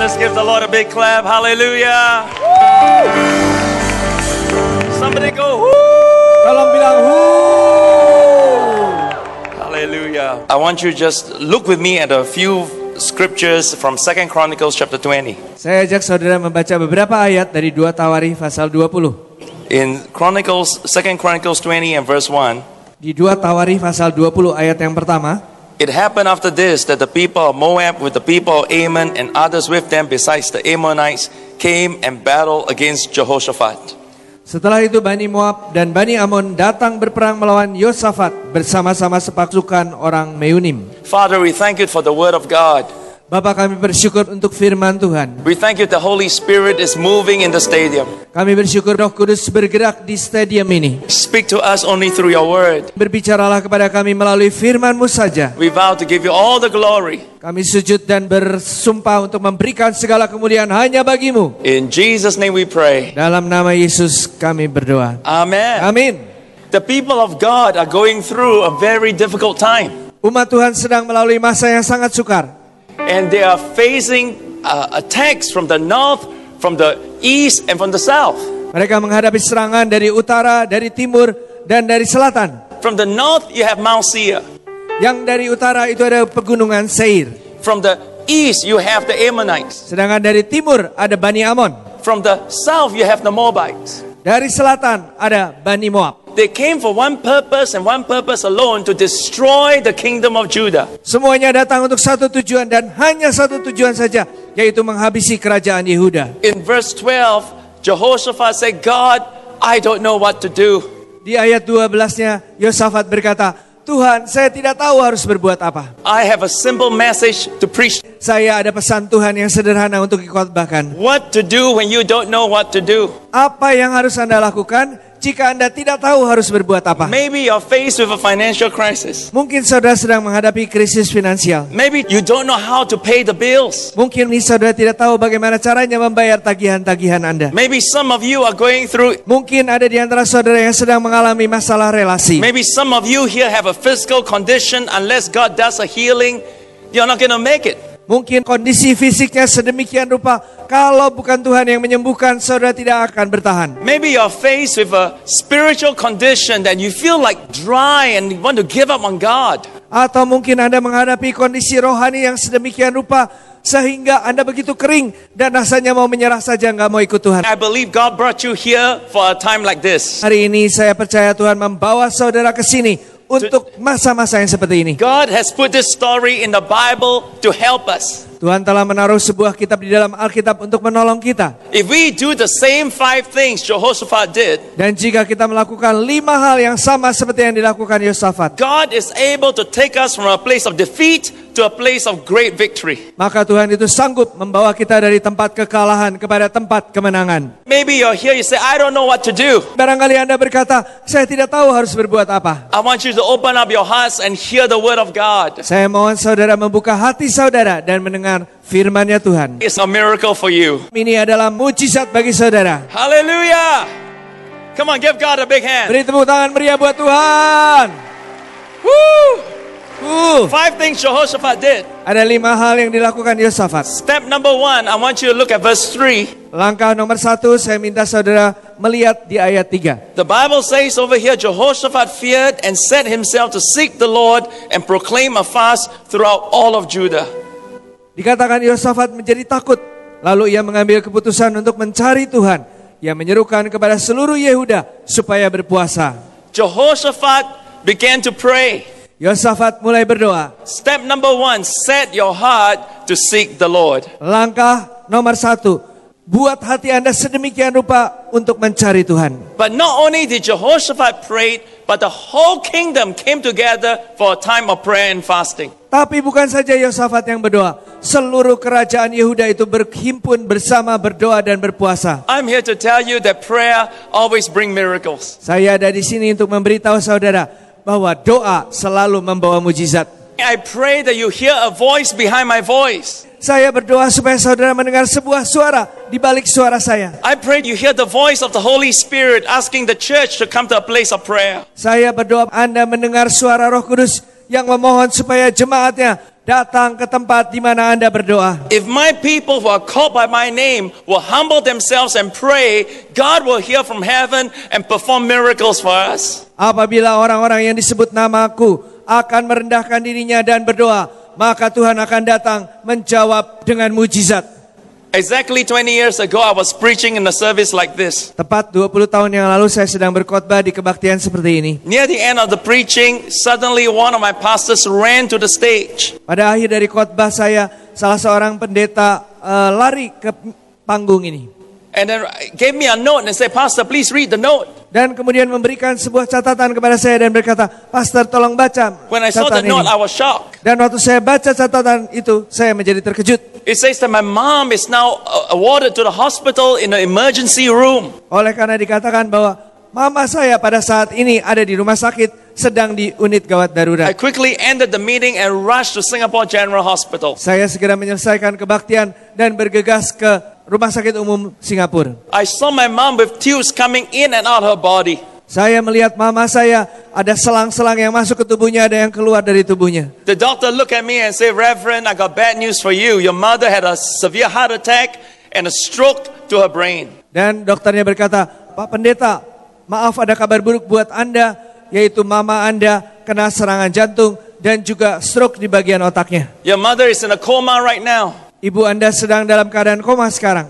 let's give the Lord a big clap. Hallelujah. Somebody go, whoo. Tolong bilang Hallelujah. I want you to just look with me at a few scriptures from 2 Chronicles chapter 20. Saya ajak saudara membaca beberapa ayat dari 2 Tawarikh pasal 20. In 2 Chronicles 20 and verse 1. Di 2 Tawarikh pasal 20 ayat yang pertama. It happened after this that the people of Moab with the people of Ammon and others with them besides the Ammonites came and battled against Jehoshaphat. Setelah itu Bani Moab dan Bani Ammon datang berperang melawan Yosafat bersama-sama sepasukan orang Meunim. Father, we thank you for the word of God. Bapa, kami bersyukur untuk firman Tuhan. We thank you the Holy Spirit is moving in the stadium. Kami bersyukur Roh Kudus bergerak di stadium ini. Speak to us only through your word. Berbicaralah kepada kami melalui firman-Mu saja. We vow to give you all the glory. Kami sujud dan bersumpah untuk memberikan segala kemuliaan hanya bagi-Mu. In Jesus' name we pray. Dalam nama Yesus kami berdoa. Amen. Amin. The people of God are going through a very difficult time. Umat Tuhan sedang melalui masa yang sangat sukar. And they are facing attacks from the north, from the east, and from the south. Mereka menghadapi serangan dari utara, dari timur, dan dari selatan. From the north you have Mount Seir. Yang dari utara itu ada pegunungan Seir. From the east you have the Ammonites. Sedangkan dari timur ada Bani Ammon. From the south you have the Moabites. Dari selatan ada Bani Moab. They came for one purpose and one purpose alone, to destroy the kingdom of Judah. Semuanya datang untuk satu tujuan dan hanya satu tujuan saja, yaitu menghabisi kerajaan Yehuda. In verse 12, Jehoshaphat said, God, I don't know what to do. Di ayat 12-nya, Yosafat berkata, Tuhan, saya tidak tahu harus berbuat apa. I have a simple message to preach. Saya ada pesan Tuhan yang sederhana untuk dikhotbahkan. What to do when you don't know what to do? Apa yang harus Anda lakukan jika Anda tidak tahu harus berbuat apa? Maybe you're faced with a financial crisis. Mungkin saudara sedang menghadapi krisis finansial. Maybe you don't know how to pay the bills. Mungkin saudara tidak tahu bagaimana caranya membayar tagihan-tagihan Anda. Maybe some of you are going through. Mungkin ada di antara saudara yang sedang mengalami masalah relasi. Maybe some of you here have a physical condition. Unless God does a healing, you're not going to make it. Mungkin kondisi fisiknya sedemikian rupa, kalau bukan Tuhan yang menyembuhkan, saudara tidak akan bertahan. Maybe you're faced with a spiritual condition that you feel like dry and you want to give up on God. Atau mungkin Anda menghadapi kondisi rohani yang sedemikian rupa, sehingga Anda begitu kering dan rasanya mau menyerah saja, nggak mau ikut Tuhan. I believe God brought you here for a time like this. Hari ini saya percaya Tuhan membawa saudara ke sini untuk masa-masa yang seperti ini. God has put this story in the Bible to help us. Tuhan telah menaruh sebuah kitab di dalam Alkitab untuk menolong kita. If we do the same 5 things Jehoshaphat did, dan jika kita melakukan 5 hal yang sama seperti yang dilakukan Yosafat, God is able to take us from a place of defeat to a place of great victory. Maka Tuhan itu sanggup membawa kita dari tempat kekalahan kepada tempat kemenangan. Maybe you're here, you say, I don't know what to do. Barangkali Anda berkata, saya tidak tahu harus berbuat apa. I want you to open up your hearts and hear the word of God. Saya mohon saudara membuka hati saudara dan mendengar firman-Nya Tuhan. It's a miracle for you. Ini adalah mujizat bagi saudara. Hallelujah. Come on, give God a big hand. Beri tepuk tangan meriah buat Tuhan. Woo! 5 things Jehoshaphat did. Ada 5 hal yang dilakukan Yosafat. Step number 1, I want you to look at verse 3. Langkah nomor 1, saya minta saudara melihat di ayat 3. The Bible says over here, Jehoshaphat feared and set himself to seek the Lord and proclaim a fast throughout all of Judah. Dikatakan Yosafat menjadi takut, lalu ia mengambil keputusan untuk mencari Tuhan. Ia menyerukan kepada seluruh Yehuda supaya berpuasa. Jehoshaphat began to pray. Yosafat mulai berdoa. Step number 1, set your heart to seek the Lord. Langkah nomor 1, buat hati Anda sedemikian rupa untuk mencari Tuhan. But not only did Jehoshaphat pray, but the whole kingdom came together for a time of prayer and fasting. Tapi bukan saja Yosafat yang berdoa, seluruh kerajaan Yehuda itu berhimpun bersama berdoa dan berpuasa. I'm here to tell you that prayer always brings miracles. Saya ada di sini untuk memberitahu saudara bahwa doa selalu membawa mujizat. I pray that you hear a voice behind my voice. Saya berdoa supaya saudara mendengar sebuah suara di balik suara saya. I pray you hear the voice of the Holy Spirit asking the church to come to a place of prayer. Saya berdoa Anda mendengar suara Roh Kudus yang memohon supaya jemaatnya datang ke tempat di mana Anda berdoa. If my people who are called by my name will humble themselves and pray, God will hear from heaven and perform miracles for us. Apabila orang-orang yang disebut namaku akan merendahkan dirinya dan berdoa, maka Tuhan akan datang menjawab dengan mujizat. Exactly 20 years ago, I was preaching in a service like this. Tepat 20 tahun yang lalu saya sedang berkhotbah di kebaktian seperti ini. Near the end of the preaching, suddenly one of my pastors ran to the stage. Pada akhir dari khotbah saya, salah seorang pendeta lari ke panggung ini. And then gave me a note and said, Pastor, please read the note. Dan kemudian memberikan sebuah catatan kepada saya dan berkata, Pastor tolong baca When I saw the catatan note, ini. I was shocked. Dan waktu saya baca catatan itu, saya menjadi terkejut. It says that my mom is now awarded to the hospital in the emergency room. Oleh karena dikatakan bahwa mama saya pada saat ini ada di rumah sakit, sedang di unit gawat I darurat. quickly ended the meeting and rushed to Singapore General Hospital. Saya segera menyelesaikan kebaktian dan bergegas ke Rumah Sakit Umum Singapura. I saw my mom with tubes coming in and out her body. Saya melihat mama saya ada selang-selang yang masuk ke tubuhnya, ada yang keluar dari tubuhnya. The doctor looked at me and said, Reverend, I got bad news for you. Your mother had a severe heart attack and a stroke to her brain. Dan dokternya berkata, Pak Pendeta, maaf ada kabar buruk buat Anda, yaitu mama Anda kena serangan jantung dan juga stroke di bagian otaknya. Your mother is in a coma right now. Ibu Anda sedang dalam keadaan koma sekarang.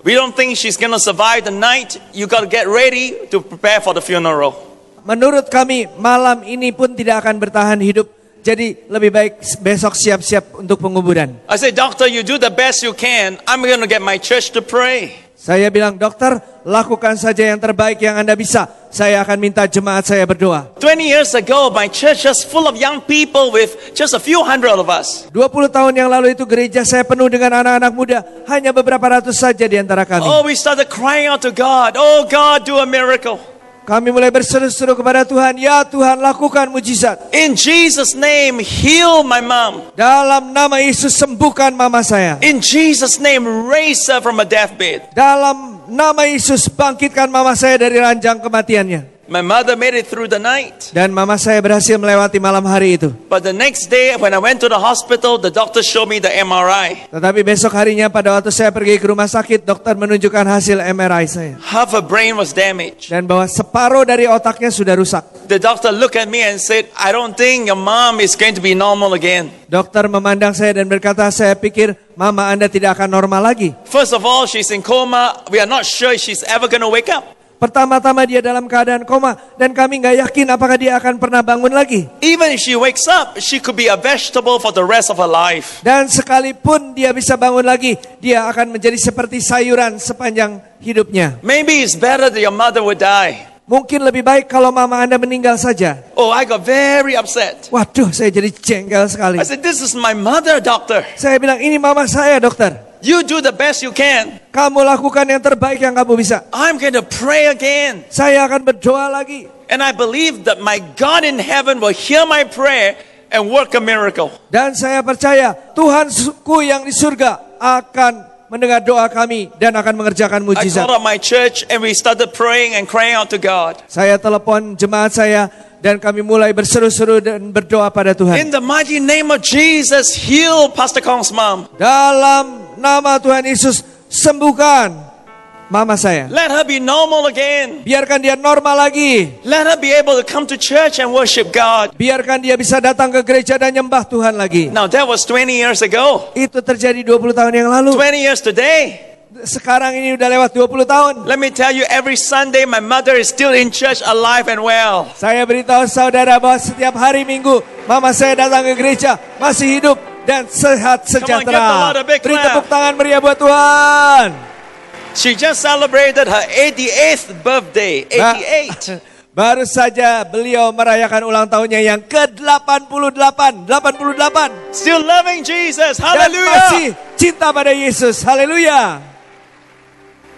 We don't think she's going to survive the night. You got to get ready to prepare for the funeral. Menurut kami, malam ini pun tidak akan bertahan hidup. Jadi lebih baik besok siap-siap untuk penguburan. I said, Doctor, you do the best you can. I'm going to get my church to pray. Saya bilang, dokter, lakukan saja yang terbaik yang Anda bisa. Saya akan minta jemaat saya berdoa. 20 years ago, my church was full of young people with just a few hundred of us. 20 tahun yang lalu itu gereja saya penuh dengan anak-anak muda. Hanya beberapa ratus saja di antara kami. Oh, we started crying out to God. Oh, God, do a miracle. Kami mulai berseru-seru kepada Tuhan. Ya Tuhan, lakukan mujizat. In Jesus' name, heal my mom. Dalam nama Yesus, sembuhkan mama saya. In Jesus' name, raise her from a deathbed. Dalam nama Yesus, bangkitkan mama saya dari ranjang kematiannya. My mother made it through the night. Dan mama saya berhasil melewati malam hari itu. But the next day, when I went to the hospital, the doctor showed me the MRI. Tetapi besok harinya pada waktu saya pergi ke rumah sakit, dokter menunjukkan hasil MRI saya. Half her brain was damaged. Dan bahwa separuh dari otaknya sudah rusak. The doctor looked at me and said, I don't think your mom is going to be normal again. Dokter memandang saya dan berkata, saya pikir mama Anda tidak akan normal lagi. First of all, she's in coma. We are not sure she's ever going to wake up. Pertama-tama dia dalam keadaan koma dan kami nggak yakin apakah dia akan pernah bangun lagi. Even if she wakes up, she could be a vegetable for the rest of her life. Dan sekalipun dia bisa bangun lagi, dia akan menjadi seperti sayuran sepanjang hidupnya. Maybe it's better that your mother would die. Mungkin lebih baik kalau mama Anda meninggal saja. Oh, I got very upset. Waduh, saya jadi jengkel sekali. I said, this is my mother, doctor. Saya bilang, ini mama saya, dokter. You do the best you can. Kamu lakukan yang terbaik yang kamu bisa. I'm going to pray again. Saya akan berdoa lagi. And I believe that my God in heaven will hear my prayer and work a miracle. Dan saya percaya Tuhanku yang di surga akan mendengar doa kami dan akan mengerjakan I mujizat. called up my church and we started praying and crying out to God. Saya telepon jemaat saya dan kami mulai berseru-seru dan berdoa pada Tuhan. In the mighty name of Jesus, heal Pastor Kong's mom. Dalam nama Tuhan Yesus, sembuhkan mama saya. Let her be normal again. Biarkan dia normal lagi. Let her be able to come to church and worship God. Biarkan dia bisa datang ke gereja dan nyembah Tuhan lagi. Now that was 20 years ago. Itu terjadi 20 tahun yang lalu. 20 years today. Sekarang ini udah lewat 20 tahun. Let me tell you, every Sunday my mother is still in church, alive and well. Saya beritahu saudara bahwa setiap hari Minggu mama saya datang ke gereja, masih hidup dan sehat sejahtera. give the Lord a big Beri clap. tepuk tangan meriah buat Tuhan. She just celebrated her 88th birthday. 88. Baru saja beliau merayakan ulang tahunnya yang ke-88. 88. Still loving Jesus. Dan Hallelujah. masih cinta pada Yesus. Haleluya.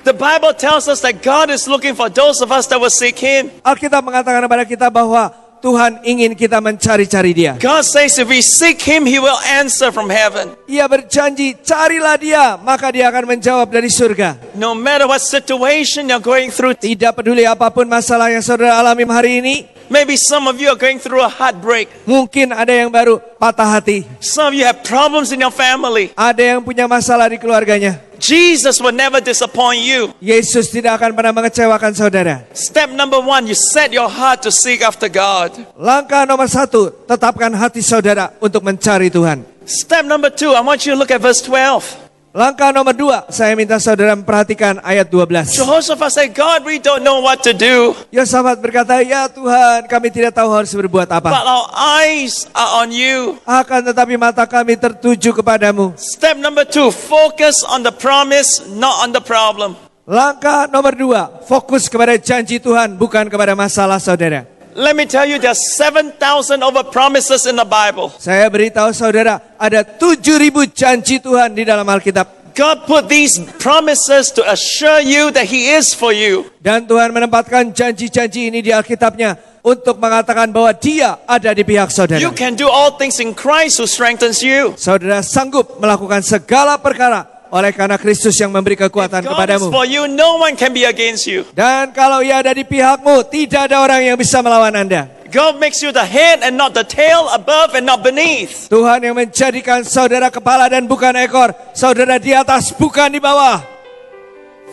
The Bible tells us that God is looking for those of us that will seek Him. Alkitab mengatakan kepada kita bahwa Tuhan ingin kita mencari-cari Dia. God says if we seek Him, He will answer from heaven. Ia berjanji, carilah Dia, maka Dia akan menjawab dari surga. No matter what situation you're going through, Tidak peduli apapun masalah yang saudara alami hari ini, Maybe some of you are going through a heartbreak. Mungkin ada yang baru patah hati. Some of you have problems in your family. Ada yang punya masalah di keluarganya. Jesus will never disappoint you. Yesus tidak akan pernah mengecewakan saudara. Step number 1, you set your heart to seek after God. Langkah nomor 1, tetapkan hati saudara untuk mencari Tuhan. Step number 2, I want you to look at verse 12. Langkah nomor 2, saya minta saudara memperhatikan ayat 12. Jehoshaphat said, God, we don't know what to do, Yosafat berkata, ya Tuhan, kami tidak tahu harus berbuat but apa. our eyes are on you. Akan tetapi mata kami tertuju kepadamu. Step number 2, focus on the promise, not on the problem. Langkah nomor 2, fokus kepada janji Tuhan, bukan kepada masalah saudara. Let me tell you, there are 7,000 over promises in the Bible. Saya beritahu saudara, ada 7.000 janji Tuhan di dalam Alkitab. God put these promises to assure you that He is for you. Dan Tuhan menempatkan janji-janji ini di Alkitabnya untuk mengatakan bahwa Dia ada di pihak saudara. You can do all things in Christ who strengthens you. Saudara sanggup melakukan segala perkara oleh karena Kristus yang memberi kekuatan God is kepadamu. for you, no one can be against you. Dan kalau Ia ada di pihakmu, tidak ada orang yang bisa melawan Anda. God makes you the head and not the tail, above and not beneath. Tuhan yang menjadikan saudara kepala dan bukan ekor. Saudara di atas, bukan di bawah.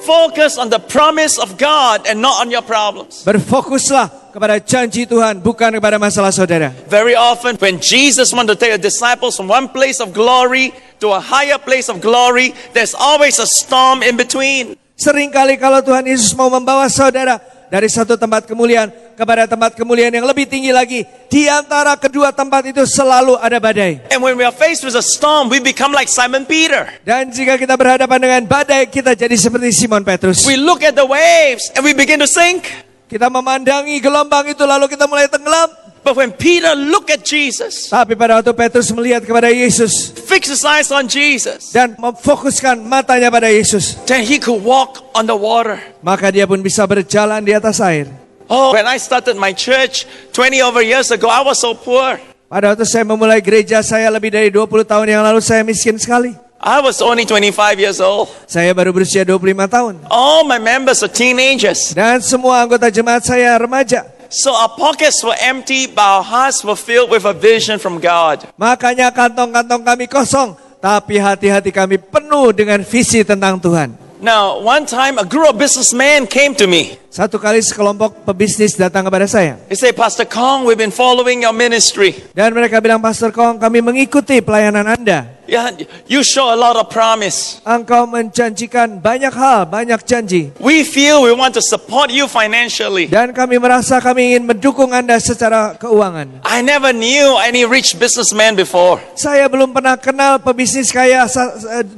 Focus on the promise of God and not on your problems. Berfokuslah kepada janji Tuhan, bukan kepada masalah saudara. Very often when Jesus wanted to take the disciples from one place of glory to a higher place of glory, there's always a storm in between. Seringkali kalau Tuhan Yesus mau membawa saudara dari satu tempat kemuliaan kepada tempat kemuliaan yang lebih tinggi lagi, di antara kedua tempat itu selalu ada badai. And when we are faced with a storm, we become like Simon Peter. Dan jika kita berhadapan dengan badai, kita jadi seperti Simon Petrus. We look at the waves and we begin to sink. Kita memandangi gelombang itu lalu kita mulai tenggelam. But when Peter looked at Jesus, Tapi pada waktu Petrus melihat kepada Yesus fix his eyes on Jesus, dan memfokuskan matanya pada Yesus, then he could walk on the water. maka dia pun bisa berjalan di atas air. Oh, when I started my church 20 over years ago, I was so poor. Pada waktu saya memulai gereja saya lebih dari 20 tahun yang lalu, saya miskin sekali. I was only 25 years old. Saya baru berusia 25 tahun. All my members are teenagers. Dan semua anggota jemaat saya remaja. So our pockets were empty, but our hearts were filled with a vision from God. Makanya kantong-kantong kami kosong, tapi hati-hati kami penuh dengan visi tentang Tuhan. Now, one time a group of businessmen came to me. Satu kali sekelompok pebisnis datang kepada saya. They say, Pastor Kong, we've been following your ministry. Dan mereka bilang, Pastor Kong, kami mengikuti pelayanan Anda. Yeah, you show a lot of promise. Engkau menjanjikan banyak hal, banyak janji. We feel we want to support you financially. Dan kami merasa kami ingin mendukung Anda secara keuangan. I never knew any rich businessman before. Saya belum pernah kenal pebisnis kaya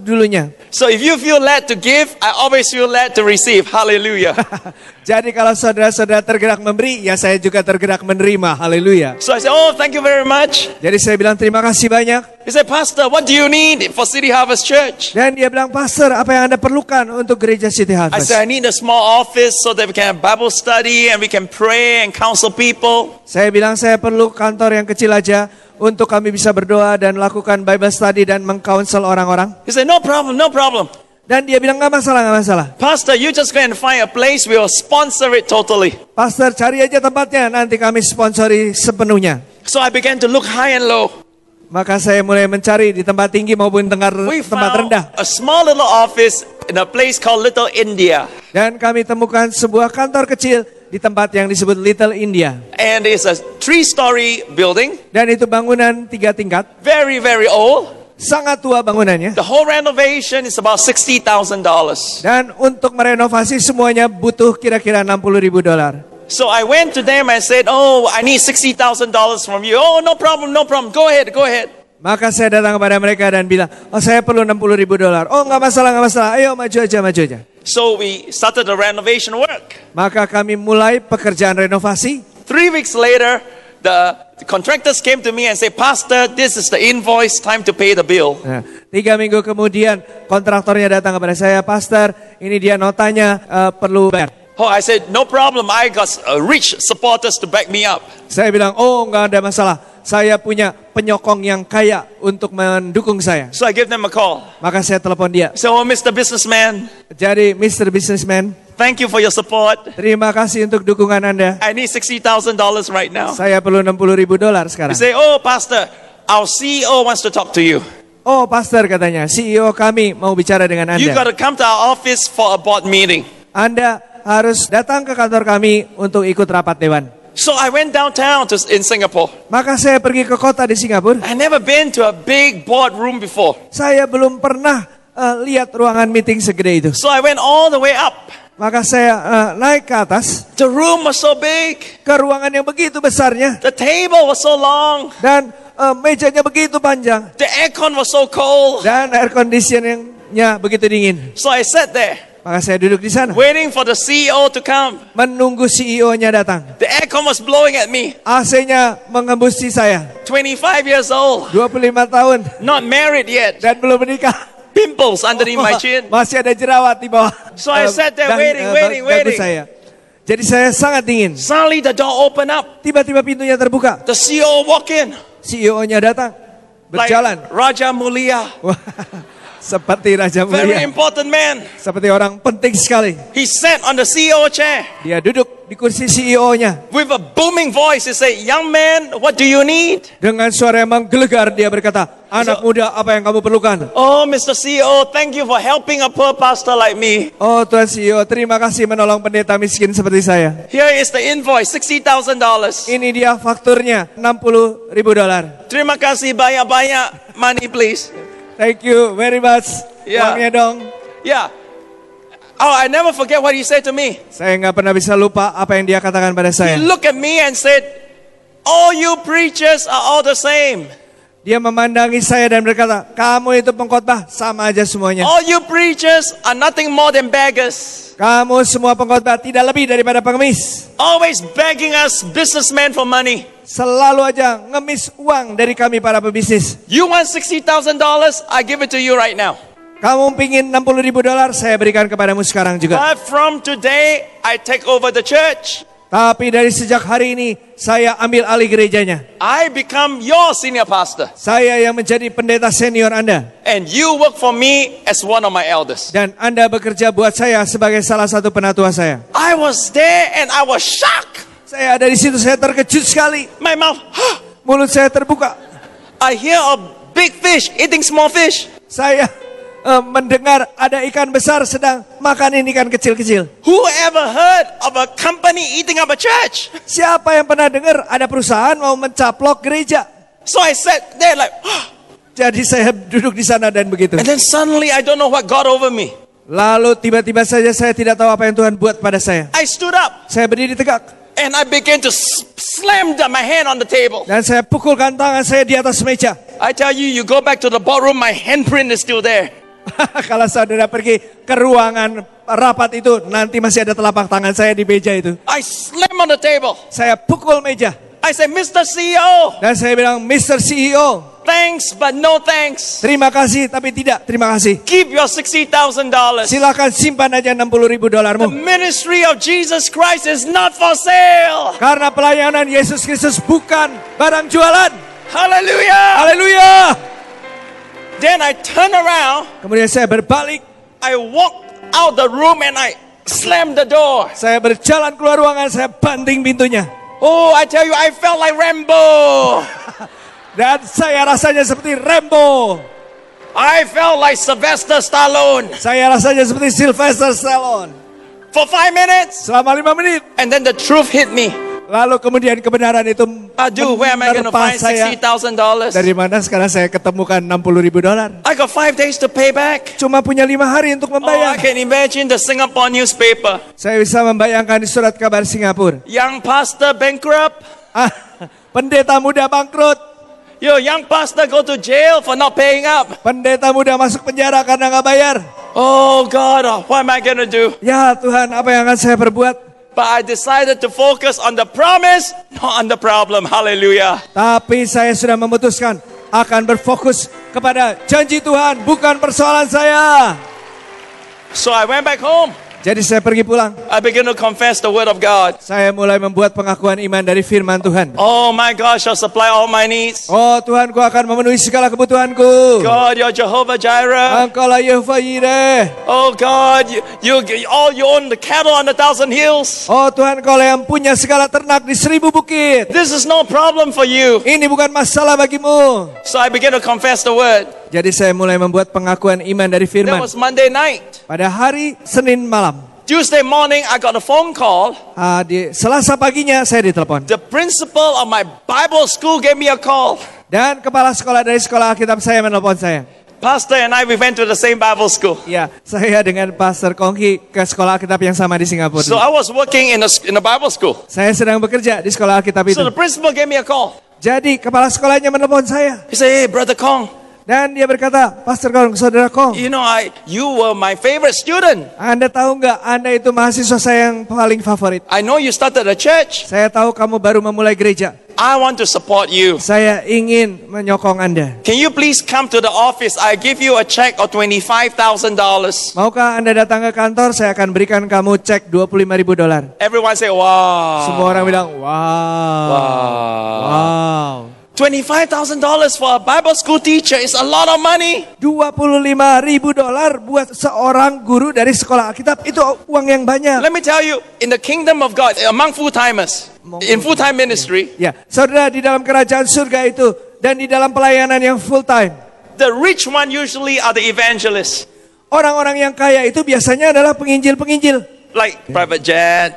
dulunya. So if you feel led to give, I always feel led to receive. Hallelujah. Jadi kalau saudara-saudara tergerak memberi, ya saya juga tergerak menerima. Haleluya. So I said, oh, thank you very much. Jadi saya bilang terima kasih banyak. He said, Pastor, what do you need for City Harvest Church? Dan dia bilang, Pastor, apa yang Anda perlukan untuk gereja City I Harvest? said, I need a small office so that we can have Bible study and we can pray and counsel people. Saya bilang saya perlu kantor yang kecil aja untuk kami bisa berdoa dan lakukan Bible study dan mengkaunsel orang-orang. He said, no problem, no problem. Dan dia bilang nggak masalah, nggak masalah. Pastor, you just go and find a place, we will sponsor it totally. Pastor, cari aja tempatnya, nanti kami sponsori sepenuhnya. So I began to look high and low. Maka saya mulai mencari di tempat tinggi maupun We tempat found rendah. a small little office in a place called Little India. Dan kami temukan sebuah kantor kecil di tempat yang disebut Little India. And it's a 3-story building, Dan itu bangunan 3 tingkat, very, very old. sangat tua bangunannya. The whole renovation is about $60,000. Dan untuk merenovasi semuanya butuh kira-kira $60,000. So I went to them and said, oh, I need $60,000 from you. Oh, no problem, no problem. Go ahead, go ahead. Maka saya datang kepada mereka dan bilang, oh saya perlu $60,000. Oh nggak masalah, nggak masalah. Ayo maju aja, maju aja. So we started the renovation work. Maka kami mulai pekerjaan renovasi. 3 weeks later, the contractors came to me and said, Pastor, this is the invoice, time to pay the bill. Nah, 3 minggu kemudian kontraktornya datang kepada saya, Pastor, ini dia notanya perlu bayar. Oh, I said, no problem. I got rich supporters to back me up. Saya bilang, oh nggak ada masalah. Saya punya penyokong yang kaya untuk mendukung saya. So I give them a call. Maka saya telepon dia. So, oh, Mr. Businessman, Jadi, Mr. Businessman, Thank you for your support. Terima kasih untuk dukungan Anda. I need $60,000 right now. Saya perlu $60,000 You sekarang. say, oh, Pastor, our CEO wants to talk to you. Oh, pastor katanya, CEO kami mau bicara dengan You got Anda. to come to our office for a board meeting. Anda harus datang ke kantor kami untuk ikut rapat dewan. So I went downtown in Singapore. Maka saya pergi ke kota di Singapura. I never been to a big boardroom before. Saya belum pernah lihat ruangan meeting segede itu. So I went all the way up. Maka saya naik ke atas The room was so big. ke ruangan yang begitu besarnya The table was so long. dan mejanya begitu panjang The aircon was so cold. dan air conditioningnya begitu dingin. So I sat there Maka saya duduk di sana waiting for the CEO to come. menunggu CEO-nya datang. The aircon was blowing at me. AC-nya mengembusi saya. 25 years old. 25 tahun Not married yet. dan belum menikah. Pimples underneath my chin. Masih ada jerawat di bawah. So I sat there waiting. dagu saya. Jadi saya sangat dingin. Suddenly the door opened up. Tiba-tiba pintunya terbuka. The CEO walked in. CEO-nya datang. Like Berjalan. Raja Mulia. Wah, seperti Raja Very Mulia. important man. Seperti orang penting sekali. He sat on the CEO chair. Dia duduk di kursi CEO-nya. With a booming voice, he said, young man, what do you need? Dengan suara yang menggelegar dia berkata, anak muda apa yang kamu perlukan? Oh, Mr. CEO, thank you for helping a poor pastor like me. Oh Tuan CEO, terima kasih menolong pendeta miskin seperti saya. Here is the invoice, $60,000. Ini dia fakturnya, $60,000. Terima kasih banyak-banyak, money please. Thank you very much. Ya. Uangnya dong. Yeah. Oh, I never forget what he said to me. Saya nggak pernah bisa lupa apa yang dia katakan pada He saya. looked at me and said, all you preachers are all the same. Dia memandangi saya dan berkata, kamu itu pengkhotbah sama aja semuanya. All you preachers are nothing more than beggars. Kamu semua pengkhotbah tidak lebih daripada pengemis. Always begging us businessmen for money. Selalu aja ngemis uang dari kami para pebisnis. You want $60,000? I give it to you right now. Kamu pingin $60,000, saya berikan kepadamu sekarang juga. But from today, I take over the church. Tapi dari sejak hari ini, saya ambil alih gerejanya. I become your senior pastor. Saya yang menjadi pendeta senior Anda. And you work for me as one of my elders. Dan Anda bekerja buat saya sebagai salah satu penatua saya. I was there and I was shocked. Saya ada di situ, saya terkejut sekali. My mouth, Mulut saya terbuka. I hear a big fish eating small fish. Saya mendengar ada ikan besar sedang makanin ikan kecil-kecil. Whoever heard of a company eating up a church? Siapa yang pernah dengar ada perusahaan mau mencaplok gereja? So I sat there like, Jadi saya duduk di sana dan begitu. and then suddenly I don't know what got over me. Lalu tiba-tiba saja saya tidak tahu apa yang Tuhan buat pada saya. I stood up Saya berdiri tegak and I began to slam my hand on the table. dan saya pukulkan tangan saya di atas meja. I tell you, you go back to the boardroom, my handprint is still there. Kalau saudara pergi ke ruangan rapat itu, nanti masih ada telapak tangan saya di meja itu. I slam on the table. Saya pukul meja I said, Mr. CEO, dan saya bilang, Mr. CEO, thanks but no thanks. terima kasih tapi tidak terima kasih. Keep your $60,000. Silakan simpan aja The $60,000. ministry of Jesus Christ is not for sale. Karena pelayanan Yesus Kristus bukan barang jualan. Hallelujah. Haleluya. Then I turn around, Kemudian saya berbalik, I walk out the room and I slam the door. saya berjalan keluar ruangan, saya banting pintunya. Oh, I tell you, I felt like Rambo. Dan saya rasanya seperti Rambo. I felt like Sylvester Stallone. Saya rasanya seperti Sylvester Stallone. For 5 minutes. Selama 5 menit. And then the truth hit me. Lalu kemudian kebenaran itu Aduh, where am I going to menerpa find saya. $60,000? Dari mana sekarang saya ketemukan $60,000? I got 5 days to pay back. Cuma punya 5 hari untuk Oh, membayar. I can imagine the Singapore newspaper. Saya bisa membayangkan di surat kabar Singapura. Young pastor bankrupt. Pendeta muda bangkrut. Yo, young pastor go to jail for not paying up. Pendeta muda masuk penjara karena nggak bayar. Oh God, what am I going to do? Ya Tuhan, apa yang akan saya perbuat? But I decided to focus on the promise, not on the problem. Hallelujah. Tapi saya sudah memutuskan akan berfokus kepada janji Tuhan, bukan persoalan saya. So I went back home. Jadi saya pergi pulang. I began to confess the word of God. Saya mulai membuat pengakuan iman dari firman Tuhan. Oh, my God shall supply all my needs. Oh Tuhan, Kau akan memenuhi segala kebutuhanku. God, you're Jehovah Jireh. Engkaulah Yehova Yireh. Oh God, you own the cattle on 1,000 hills. Oh Tuhan, Kaulah yang punya segala ternak di 1000 bukit. This is no problem for you. Ini bukan masalah bagimu. So I began to confess the word. Jadi saya mulai membuat pengakuan iman dari That firman. was Monday night. Pada hari Senin malam, Tuesday morning, I got a phone call. di Selasa paginya saya ditelepon. The principal of my Bible school gave me a call. Dan kepala sekolah dari sekolah Alkitab saya menelpon saya. Pastor and I, we went to the same Bible school. Ya, saya dengan Pastor Kongki ke sekolah Alkitab yang sama di Singapura. So I was working in a Bible school. Saya sedang bekerja di sekolah Alkitab itu. So the principal gave me a call. Jadi kepala sekolahnya menelpon saya. He said, "Hey, Brother Kong, Dan dia berkata, Pastor Kong, Saudara Kong, you know, you were my favorite student. Anda tahu nggak, Anda itu mahasiswa saya yang paling favorit. I know you started a church. Saya tahu kamu baru memulai gereja. I want to support you. Saya ingin menyokong Anda. Can you please come to the office? I give you a check of $25,000. Maukah Anda datang ke kantor? Saya akan berikan kamu cek $25.000. Everyone say, wow. Semua orang bilang, wow. Wow. $25,000 for a Bible school teacher is a lot of money. $25.000 buat seorang guru dari sekolah Alkitab itu uang yang banyak. Let me tell you, in the kingdom of God, among full-timers, in full-time ministry, Ya, saudara, di dalam kerajaan surga itu dan di dalam pelayanan yang full time, the rich one usually are the evangelists. orang-orang yang kaya itu biasanya adalah penginjil-penginjil. Like private jet,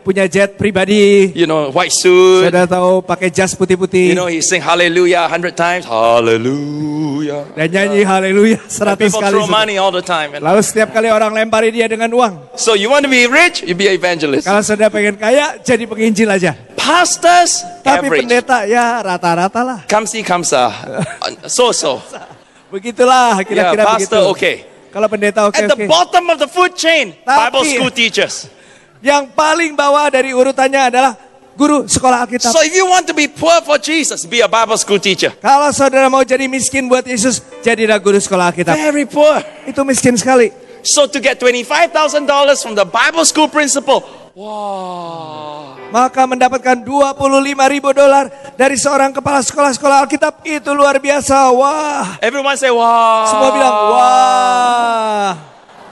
punya jet pribadi. you know, white suit. Saudara tahu pakai jas putih-putih. You know, he sing hallelujah 100 times. Hallelujah. Dan nyanyi haleluya 100 And people kali. throw money all the time. Lalu setiap kali orang lempari dia dengan uang. So you want to be rich, you be an evangelist. Kalau saudara pengen kaya, jadi penginjil aja. Pastors, Tapi average. pendeta ya rata-rata lah. Kamsi kamsa. So. Begitulah Yeah, kira-kira begitu. pastor okay. Kalau pendeta At the oke. bottom of the food chain, Bible Tapi- school teachers. Yang paling bawah dari urutannya adalah guru sekolah Alkitab. So if you want to be poor for Jesus, be a Bible school teacher. Kalau saudara mau jadi miskin buat Yesus, jadilah guru sekolah Alkitab. Very poor. Itu miskin sekali. So to get $25,000 from the Bible school principal, wow. Maka mendapatkan $25.000 dari seorang kepala sekolah Alkitab itu luar biasa. Wah. Everyone say, wow. Semua bilang wah.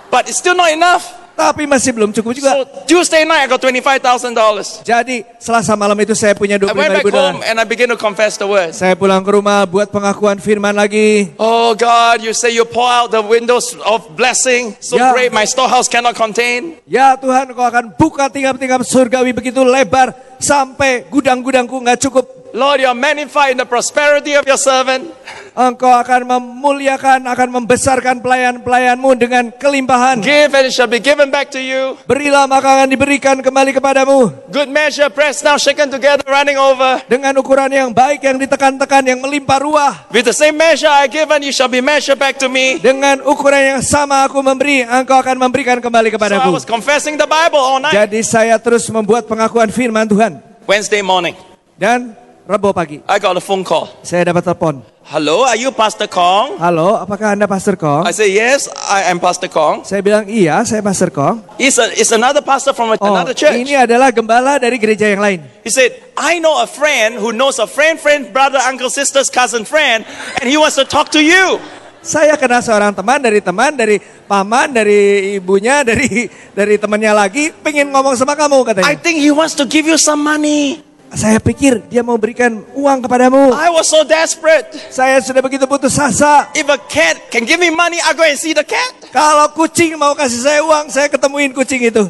But it's still not enough. Tapi masih belum cukup juga. So Tuesday night I got $25,000. Jadi Selasa malam itu saya punya I went back home $25.000. and I began to confess the word. Saya pulang ke rumah buat pengakuan firman lagi. Oh God, you say you pour out the windows of blessing. So Yeah. great, my storehouse cannot contain. Ya Tuhan, Kau akan buka tingkap-tingkap surgawi begitu lebar sampai gudang-gudangku nggak cukup. Lord, you are magnified in the prosperity of your servant. Engkau akan memuliakan, akan membesarkan pelayan-pelayanmu dengan kelimpahan. Give and it shall be given back to you. Berilah maka akan diberikan kembali kepadamu. Good measure, pressed down, shaken together, running over. Dengan ukuran yang baik, yang ditekan-tekan, yang melimpah ruah. With the same measure I given, you shall be measured back to me. Dengan ukuran yang sama aku memberi, engkau akan memberikan kembali So I kepadaku. was confessing the Bible all night. Jadi saya terus membuat pengakuan firman Tuhan. Wednesday morning, Dan Rabu pagi, I got a phone call. saya dapat telepon. Hello, are you Pastor Kong? Halo, apakah Anda Pastor Kong? I say, yes, I am Pastor Kong. Saya bilang, iya, saya Pastor Kong. It's another pastor from Oh, another church. ini adalah gembala dari gereja yang lain. He said, I know a friend who knows a friend, brother, uncle, sister's cousin, friend, and he wants to talk to you. Saya kenal seorang teman, dari paman, dari ibunya, dari temannya lagi, pengen ngomong sama kamu I katanya. think he wants to give you some money. Saya pikir dia mau berikan uang kepadamu. I was so desperate. Saya sudah begitu putus asa. If a cat can give me money, I go and see the cat. Kalau kucing mau kasih saya uang, saya ketemuin kucing itu.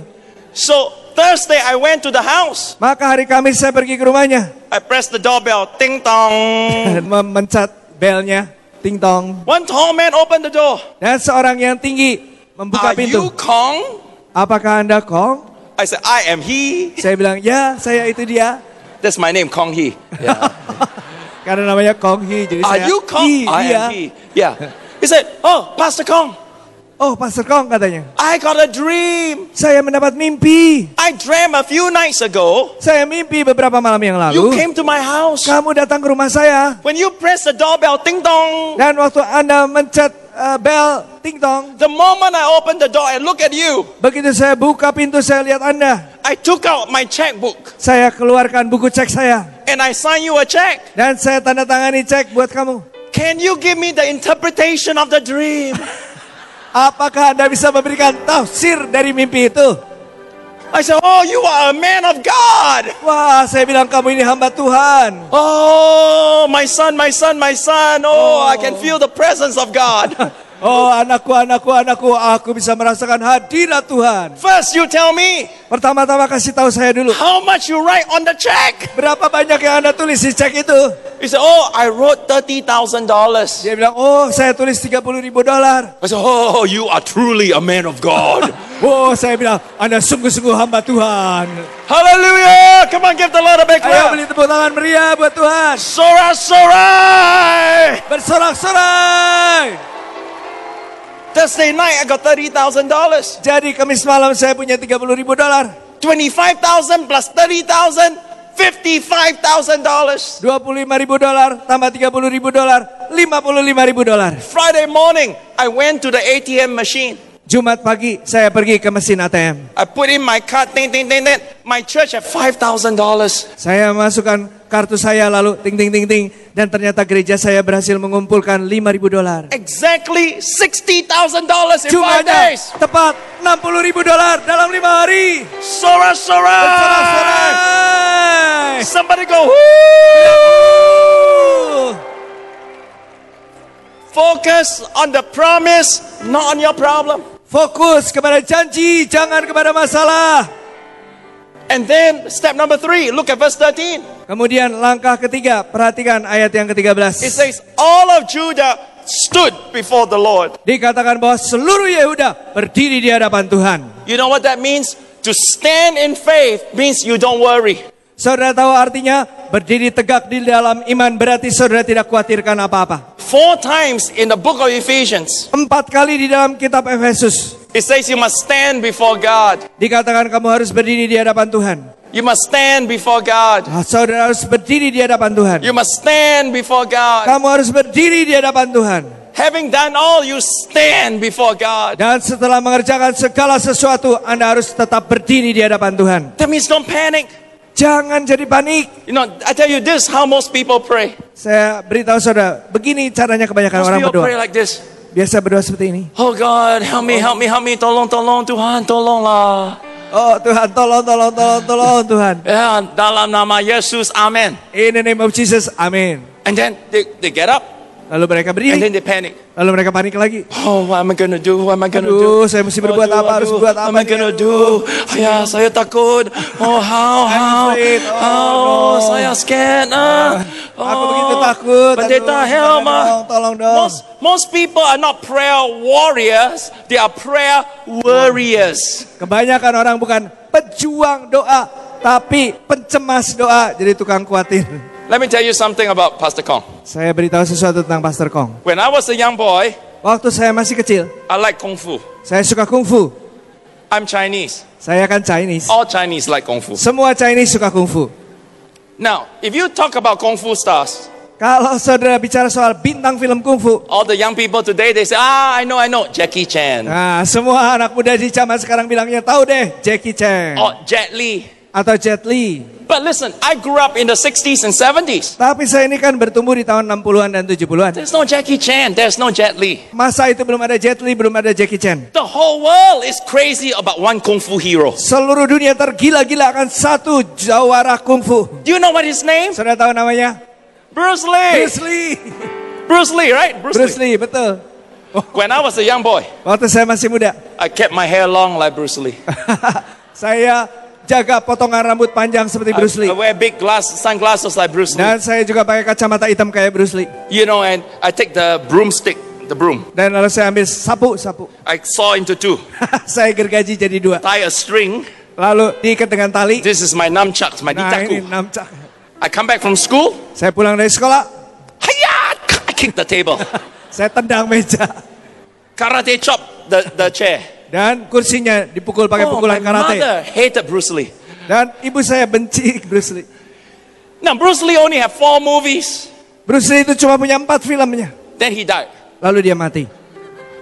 So Thursday, I went to the house. Maka hari Kamis saya pergi ke rumahnya. I pressed the doorbell, ting tong. Memencet belnya, ting tong. One tall man opened the door. Dan seorang yang tinggi membuka Are you pintu. Kong? Apakah Anda Kong? I said, I am he. Saya bilang, ya saya itu dia. That's my name, Kong He. Yeah. Karena namanya Kong Hee, jadi Are saya you Kong? I dia. am he. Yeah. He said, oh, Pastor Kong, Oh, Pastor Kong katanya. I got a dream. Saya mendapat mimpi. I dreamt a few nights ago. Saya mimpi beberapa malam yang You lalu. came to my house. Kamu datang ke rumah saya. When you press the doorbell, ting dong. Dan waktu Anda mencet bel, ting tong. The moment I open the door and look at you, Begitu saya buka pintu, saya lihat Anda. I took out my checkbook Saya keluarkan buku cek saya. and I sign you a check. Dan saya tanda tangani cek buat kamu. Can you give me the interpretation of the dream? Apakah Anda bisa memberikan tafsir dari mimpi itu? I said, oh, you are a man of God. Wah, saya bilang kamu ini hamba Tuhan. Oh, my son, my son, my son. Oh, I can feel the presence of God. Oh, anakku, anakku, anakku, aku bisa merasakan hadirat Tuhan. First, you tell me, Pertama-tama kasih tahu saya dulu. how much you write on the check? Berapa banyak yang Anda tulis di cek itu? He said, oh, I wrote $30,000. Dia bilang, oh saya tulis $30,000. I said, oh, you are truly a man of God. Oh, saya bilang, Anda sungguh-sungguh hamba Tuhan. Hallelujah. Come on, give the Lord a big Ayo clap. beli tepuk tangan meriah buat Tuhan. Sorai. Bersorak-sorai. Thursday night, I got $30,000. Jadi Kamis malam saya punya $30,000. 25,000 plus 30,000, $55,000. $25,000 tambah $30,000, $55,000. Friday morning, I went to the ATM machine. Jumat pagi saya pergi ke mesin ATM. I put in my card, ting, ting, ting, ting. My church had $5,000. Saya masukkan kartu saya lalu ting ting ting ting dan ternyata gereja saya berhasil mengumpulkan $5,000. Exactly $60,000 in 5 Cumanya days. tepat $60,000 dalam 5 hari. Sorai, sorai. Bersorak-sorai. Somebody go, whoo! Focus on the promise, not on your problem. Fokus kepada janji, jangan kepada masalah. And then step number 3, look at verse 13. Kemudian langkah ketiga, perhatikan ayat yang ke-13. It says, all of Judah stood before the Lord. Dikatakan bahwa seluruh Yehuda berdiri di hadapan Tuhan. You know what that means? To stand in faith means you don't worry. Saudara tahu artinya berdiri tegak di dalam iman berarti saudara tidak khawatirkan apa-apa. 4 times in the book of Ephesians, 4 kali di dalam kitab Efesus it says you must stand before God. dikatakan kamu harus berdiri di hadapan Tuhan. You must stand before God. Saudara harus berdiri di hadapan Tuhan. You must stand before God. Kamu harus berdiri di hadapan Tuhan. Having done all, you stand before God. Dan setelah mengerjakan segala sesuatu, Anda harus tetap berdiri di hadapan Tuhan. That means don't panic. Jangan jadi panik. You know, I tell you this, how most people pray. Saya beritahu saudara, begini caranya kebanyakan Most orang people berdoa. pray like this. Biasa berdoa seperti ini. Oh God, help me, help me, help me. Tolong, tolong, Tuhan, tolonglah. Oh Tuhan, tolong, tolong, tolong, tolong Tuhan. Ya, dalam nama Yesus, amen. In the name of Jesus, amin. And then they get up, Lalu mereka and berdiri, then they panic. lalu mereka panik lagi. Oh, what am I gonna do? What am I gonna do? Aduh, saya mesti berbuat apa? Harus buat apa? What am I gonna do? Ya, saya takut. Oh, how? afraid. Oh, no. saya scared. Aku begitu takut. Pendeta, Aduh, help. tolong dong. Most people are not prayer warriors. They are prayer warriors. Kebanyakan orang bukan pejuang doa, tapi pencemas doa, jadi tukang khawatir. Let me tell you something about Pastor Kong. Saya beritahu sesuatu tentang Pastor Kong. When I was a young boy, Waktu saya masih kecil, I like Kung Fu. saya suka kungfu. I'm Chinese. Saya kan Chinese. All Chinese like Kung Fu. Semua Chinese suka kungfu. Now, if you talk about Kung Fu stars, Kalau saudara bicara soal bintang film kungfu, all the young people today, they say, I know, Jackie Chan. nah semua anak muda di zaman sekarang bilangnya tahu deh Jackie Chan Or Jet Li. atau Jet Li. But listen, I grew up in the 60s and 70s. Tapi saya ini kan bertumbuh di tahun 60-an dan 70-an. There's no Jackie Chan, there's no Jet Li. Masa itu belum ada Jet Li, belum ada Jackie Chan. The whole world is crazy about one Kung Fu hero. Seluruh dunia tergila-gila akan satu jawara kungfu. Do you know what his name? Saudara tahu namanya? Bruce Lee. Bruce Lee. Bruce Lee, right? Bruce Lee, betul. When I was a young boy, Waktu saya masih muda, I kept my hair long like Bruce Lee. saya jaga potongan rambut panjang seperti Bruce Lee. I wear big sunglasses like Bruce Lee. Dan saya juga pakai kacamata hitam kayak Bruce Lee. You know, and I take the broomstick, the broom. Dan lalu saya ambil sapu. I saw into 2. Saya gergaji jadi 2. Tie a string. Lalu diikat dengan tali. This is my nunchucks, my Nah ini nitaku. namcak. I come back from school. Saya pulang dari sekolah, Hiya! I kick the table. saya tendang meja. Karate chop the chair. Dan kursinya dipukul pakai Oh, pukulan my karate. mother hated Bruce Lee. Dan ibu saya benci Bruce Lee. Now, Bruce Lee only had 4 movies. Bruce Lee itu cuma punya 4 filmnya. Then he died. Lalu dia mati.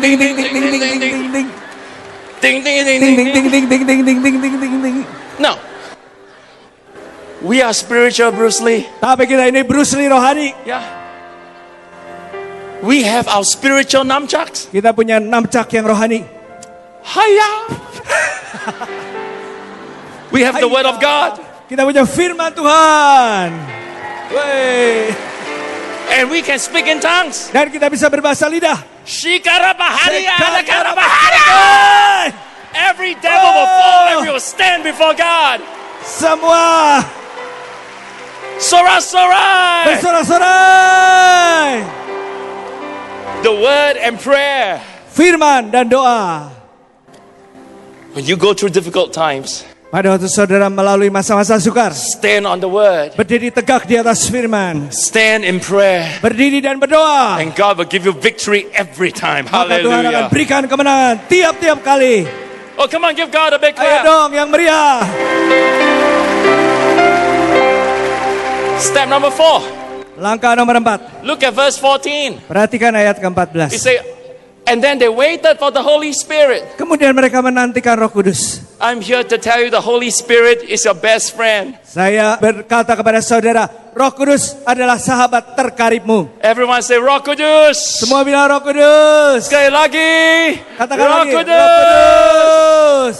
ding ding ding ding ding ding ding ding ding. Ding, ding, ding, Ding ding, ding ding. ding ding ding ding ding ding ding ding. No. We are spiritual Bruce Lee. Tapi kita ini Bruce Lee rohani. Yeah. We have our spiritual nunchucks. Kita punya namcak yang rohani. Hiya. We have the word of God. Kita punya firman Tuhan. Wey. And we can speak in tongues. Dan kita bisa berbahasa lidah. Shikarabahariya, alakarabahariya. Every devil will fall and we will stand before God. Semua Sorak-sorai. Bersorak-sorai. The word and prayer. Firman dan doa. When you go through difficult times, Pada waktu saudara melalui masa-masa sukar, stand on the word. berdiri tegak di atas firman. Stand in prayer. Berdiri dan berdoa. And God will give you victory every time. Maka Tuhan akan Hallelujah. berikan kemenangan tiap-tiap kali. Oh, come on, give God a big Ayo clap. dong yang meriah. Step number 4. Langkah nomor 4. Look at verse 14. Perhatikan ayat He ke-14. say, and then they waited for the Holy Spirit. Kemudian mereka menantikan Roh Kudus. I'm here to tell you the Holy Spirit is your best friend. Saya berkata kepada saudara, Roh Kudus adalah sahabat terkaribmu. Everyone say, Roh Kudus. Semua bilang Roh Kudus. Sekali lagi. Katakan Roh lagi, Kudus. Roh Kudus.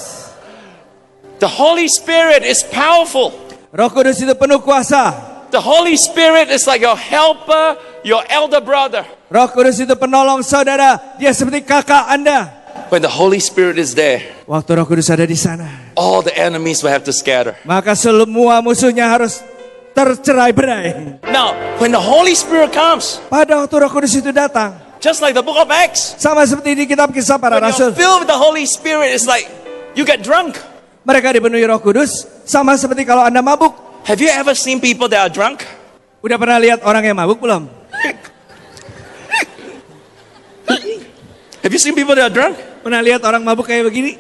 The Holy Spirit is powerful. Roh Kudus itu penuh kuasa. The Holy Spirit is like your helper, your elder brother. Roh Kudus itu penolong saudara. Dia seperti kakak Anda. When the Holy Spirit is there, Waktu Roh Kudus ada di sana, all the enemies will have to scatter. maka semua musuhnya harus tercerai-berai. Now, when the Holy Spirit comes, Pada waktu Roh Kudus itu datang, just like the book of Acts, sama seperti di kitab Kisah Para when Rasul, you're filled with the Holy Spirit, it's like you get drunk. mereka dipenuhi Roh Kudus, sama seperti kalau Anda mabuk. Have you ever seen people that are drunk? Udah pernah lihat orang yang mabuk belum? Have you seen people that are drunk? Pernah lihat orang mabuk kayak begini?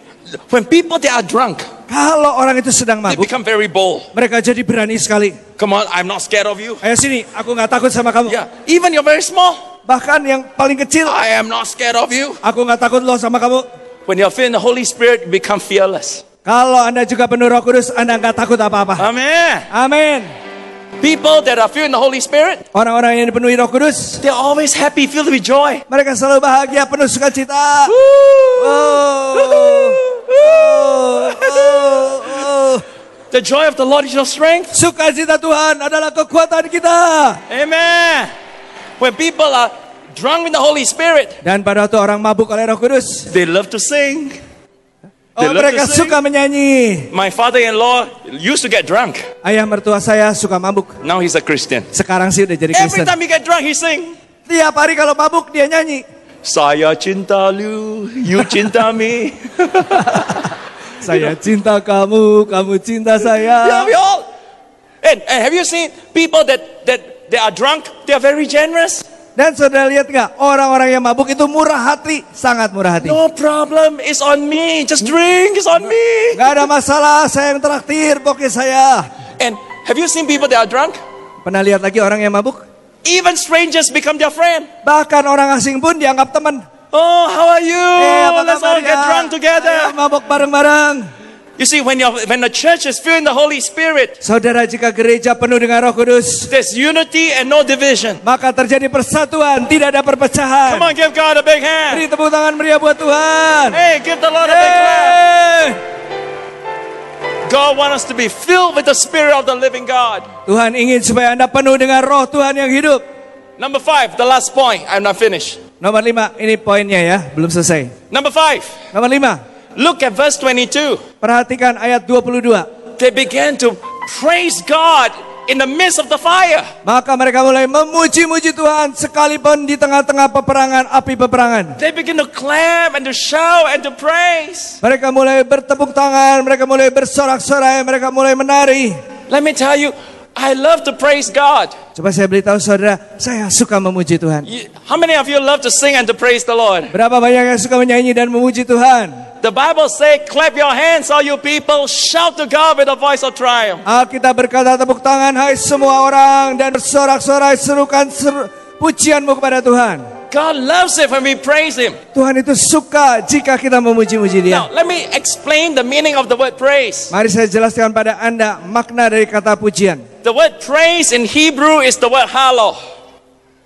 When people that are drunk, Kalau orang itu sedang they mabuk, become very bold. mereka jadi berani sekali. Come on, I'm not scared of you. Ayo sini, aku nggak takut sama kamu. Yeah, even you're very small, Bahkan yang paling kecil, I am not scared of you. aku nggak takut loh sama kamu. When you're filled in the Holy Spirit, you become fearless. Kalau Anda juga penuh Roh Kudus, Anda nggak takut apa-apa. Amen. Amin. People that are filled in the Holy Spirit, Orang-orang yang dipenuhi Roh Kudus, they're always happy, filled with joy. mereka selalu bahagia, penuh sukacita. Woo! The joy of the Lord is your strength. Sukacita Tuhan adalah kekuatan kita. Amen. When people are drunk with the Holy Spirit, Dan pada waktu orang mabuk oleh Roh Kudus, they love to sing. They love mereka to sing. suka menyanyi. My father-in-law used to get drunk. Ayah mertua saya suka mabuk. Now he's a Christian. Sekarang sih udah jadi Every Kristen. time he get drunk, he sing. Tiap hari kalau mabuk dia nyanyi. Saya cinta lu, you cinta me. Saya cinta kamu, kamu cinta Yeah, saya. we all. And have you seen people that they are drunk? They are very generous. Dan saudara lihat nggak, orang-orang yang mabuk itu murah hati, sangat murah hati. No problem, it's on me. Just drink, it's on me. Gak ada masalah, saya yang traktir, pokoknya saya. And have you seen people that are drunk? Pernah lihat lagi orang yang mabuk? Even strangers become their friend. Bahkan orang asing pun dianggap teman. Oh, how are you? Apa Let's all kabar get ya? drunk Ayo together. mabuk bareng-bareng. You see, when the church is filled in the Holy Spirit, Saudara, jika gereja penuh dengan Roh Kudus, there's unity and no division. maka terjadi persatuan, tidak ada perpecahan. Come on, give God a big hand. Beri tepuk tangan meriah buat Tuhan. Hey, give the Lord a big clap. Yeay. God wants us to be filled with the Spirit of the living God. Tuhan ingin supaya Anda penuh dengan roh Tuhan yang hidup. Number 5, the last point. I'm not finished. Nomor 5, ini poinnya ya, belum selesai. Number 5, Nomor 5, look at verse 22. perhatikan ayat 22. They began to praise God in the midst of the fire. Maka mereka mulai memuji-muji Tuhan sekalipun di tengah-tengah peperangan, api peperangan. They begin to clap and to shout and to praise. Mereka mulai bertepuk tangan, mereka mulai bersorak-sorai, mereka mulai menari. Let me tell you, I love to praise God. Coba saya beritahu saudara, saya suka memuji Tuhan. How many of you love to sing and to praise the Lord? Berapa banyak yang suka menyanyi dan memuji Tuhan? The Bible says, clap your hands, all you people, shout to God with a voice of triumph. Alkitab berkata, tepuk tangan hai semua orang dan bersorak-sorai, serukan pujianmu kepada Tuhan. God loves it when we praise Him. Tuhan itu suka jika kita memuji-muji Dia. Now, let me explain the meaning of the word praise. Mari saya jelaskan pada Anda makna dari kata pujian. The word praise in Hebrew is the word halal.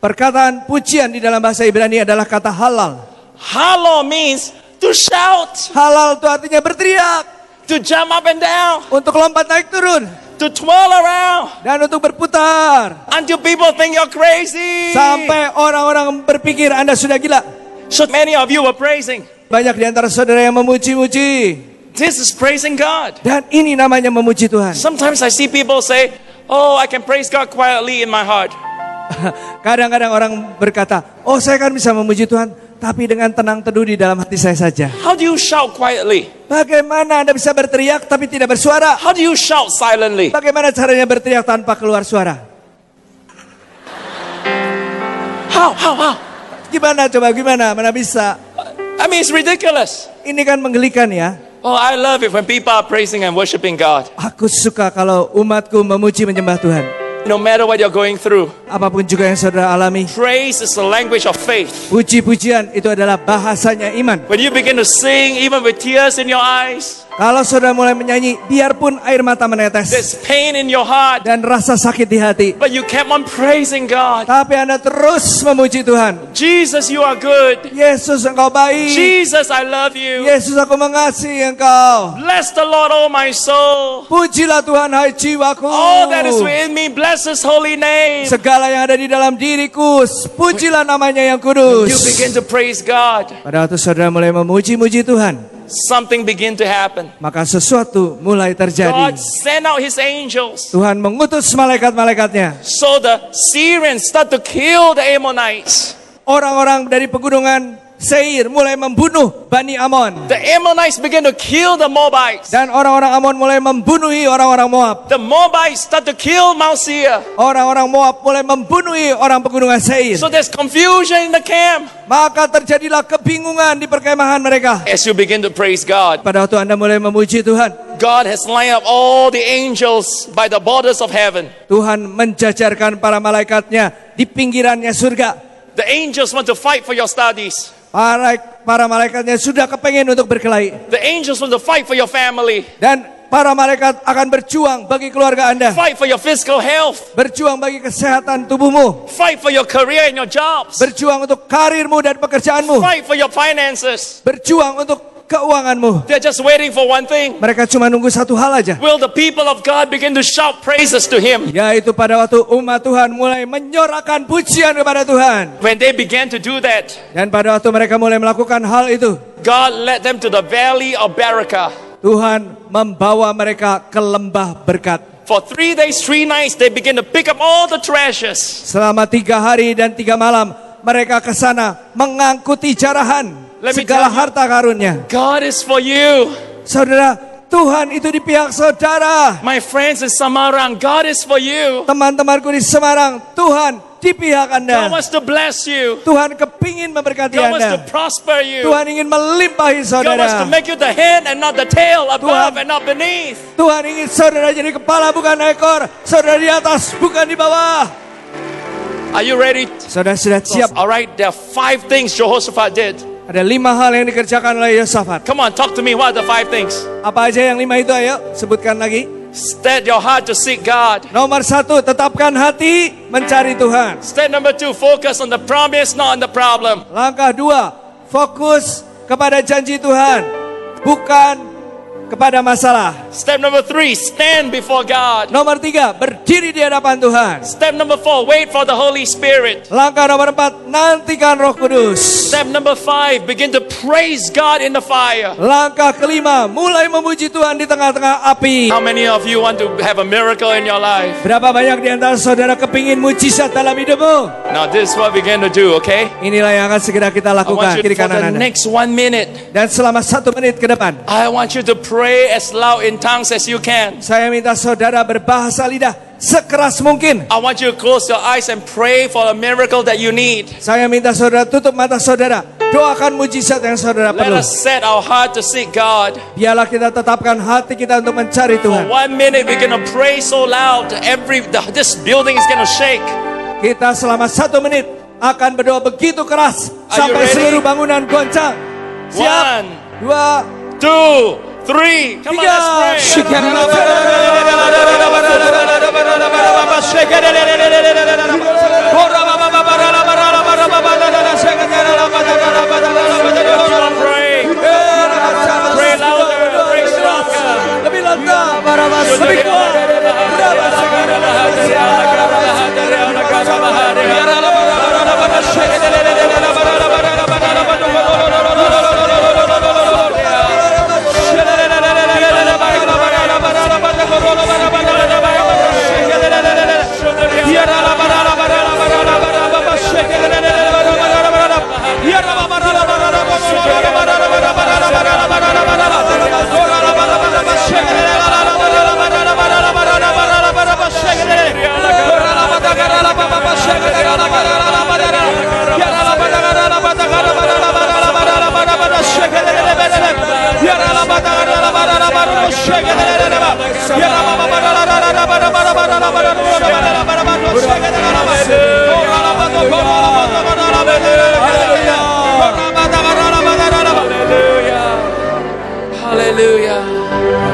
Perkataan pujian di dalam bahasa Ibrani adalah kata halal. Halal means to shout, Halal itu artinya berteriak, to jump up and down, untuk lompat naik turun, to twirl around dan untuk berputar. until people think you're crazy. Sampai orang-orang berpikir Anda sudah gila. So many of you were praising. Banyak di antara saudara yang memuji-muji. This is praising God. Dan ini namanya memuji Tuhan. Sometimes I see people say, Oh, I can praise God quietly in my heart. Kadang-kadang orang berkata, oh saya kan bisa memuji Tuhan, tapi dengan tenang teduh di dalam hati saya saja. How do you shout quietly? Bagaimana Anda bisa berteriak tapi tidak bersuara? How do you shout silently? Bagaimana caranya berteriak tanpa keluar suara? How? Gimana coba, gimana? Mana bisa? I mean, it's ridiculous. Ini kan menggelikan ya. Oh, I love it when people are praising and worshiping God. Aku suka kalau umatku memuji menyembah Tuhan. No matter what you're going through, Apapun juga yang saudara alami, praise is the language of faith. puji-pujian itu adalah bahasanya iman. When you begin to sing, even with tears in your eyes, Kalau saudara mulai menyanyi, biarpun air mata menetes there's pain in your heart, dan rasa sakit di hati, but you kept on praising God. tapi Anda terus memuji Tuhan. Jesus, you are good. Yesus, Engkau baik. Jesus, I love you. Yesus, aku mengasihi Engkau. Bless the Lord, oh my soul. Pujilah Tuhan, hai jiwaku. All that is within me, bless His holy name. Segala yang ada di dalam diriku, pujilah namanya yang kudus. You begin to praise God. Pada waktu saudara mulai memuji-muji Tuhan, Something begin to happen. maka sesuatu mulai terjadi. God sent out His angels. Tuhan mengutus malaikat-malaikatnya. So the Syrians start to kill the Ammonites. Orang-orang dari pegunungan Seir mulai membunuh Bani Amon. The Ammonites begin to kill the Moabites. Dan orang-orang Amon mulai membunuhi orang-orang Moab. The Moabites start to kill Mount Seir. Orang-orang Moab mulai membunuhi orang pegunungan Seir. So there's confusion in the camp. Maka terjadilah kebingungan di perkemahan mereka. As you begin to praise God, Pada waktu Anda mulai memuji Tuhan, God has lined up all the angels by the borders of heaven. Tuhan menjajarkan para malaikatnya di pinggirannya surga. The angels want to fight for your studies. Para malaikatnya sudah kepengen untuk berkelahi. The angels want to fight for your family. Dan para malaikat akan berjuang bagi keluarga Anda. Fight for your physical health. Berjuang bagi kesehatan tubuhmu. Fight for your career and your jobs. Berjuang untuk karirmu dan pekerjaanmu. Fight for your finances. Berjuang untuk keuanganmu. They're just waiting for one thing. Mereka cuma nunggu satu hal aja. Will the people of God begin to shout praises to Him? Yaitu pada waktu umat Tuhan mulai menyorakan pujian kepada Tuhan. When they began to do that, Dan pada waktu mereka mulai melakukan hal itu, God led them to the valley of Barakah. Tuhan membawa mereka ke lembah berkat. For 3 days, 3 nights, they begin to pick up all the treasures. Selama 3 hari dan 3 malam, mereka ke sana mengangkuti jarahan Let me segala tell you. harta karunnya. God is for you. Saudara, Tuhan itu di pihak saudara. My friends in Samarang, God is for you. Teman-temanku di Semarang, Tuhan di pihak God Anda. wants to bless you. Tuhan kepingin memberkati God wants to Anda. prosper you. Tuhan ingin melimpahi God wants to saudara. make you the head and not the tail, above Tuhan. and not beneath. Tuhan ingin saudara jadi kepala bukan ekor. Saudara di atas bukan di bawah. Are you ready? Saudara sudah siap? All right, there are 5 things Jehoshaphat did. Ada 5 hal yang dikerjakan oleh Yosafat. Come on, talk to me. What are the 5 things? Apa aja yang 5 itu, ayo sebutkan lagi. Set your heart to seek God. Nomor 1, tetapkan hati mencari Tuhan. Step number 2, focus on the promise, not on the problem. Langkah 2, fokus kepada janji Tuhan, bukan kepada masalah. Step number 3, stand before God. Nomor 3, berdiri di hadapan Tuhan. Step number 4, wait for the Holy Spirit. Langkah nomor 4, nantikan Roh Kudus. Step number 5, begin to praise God in the fire. Langkah kelima, mulai memuji Tuhan di tengah-tengah api. How many of you want to have a miracle in your life? Berapa banyak di antara saudara kepingin mujizat dalam hidupmu? Now this is what we're going to do, okay? Inilah yang akan segera kita I lakukan, want you kiri for kanan the Anda. next 1 minute, Dan selama 1 menit ke depan, I want you to pray as loud in tongues as you can. saya minta saudara berbahasa lidah sekeras mungkin. I want you to close your eyes and pray for a miracle that you need. Saya minta saudara tutup mata saudara, doakan mujizat yang saudara Let perlu. us set our heart to seek God. Biarlah kita tetapkan hati kita untuk mencari For Tuhan. 1 minute, we're going to pray so loud, this building is going to shake. Kita selama 1 menit akan berdoa begitu keras Are you sampai ready? seluruh bangunan goncang. Siap? 1, 2, 2, 3. Come on, let's pray. Keep on praying. Pray louder, pray stronger. Lebih lantang, lebih kuat.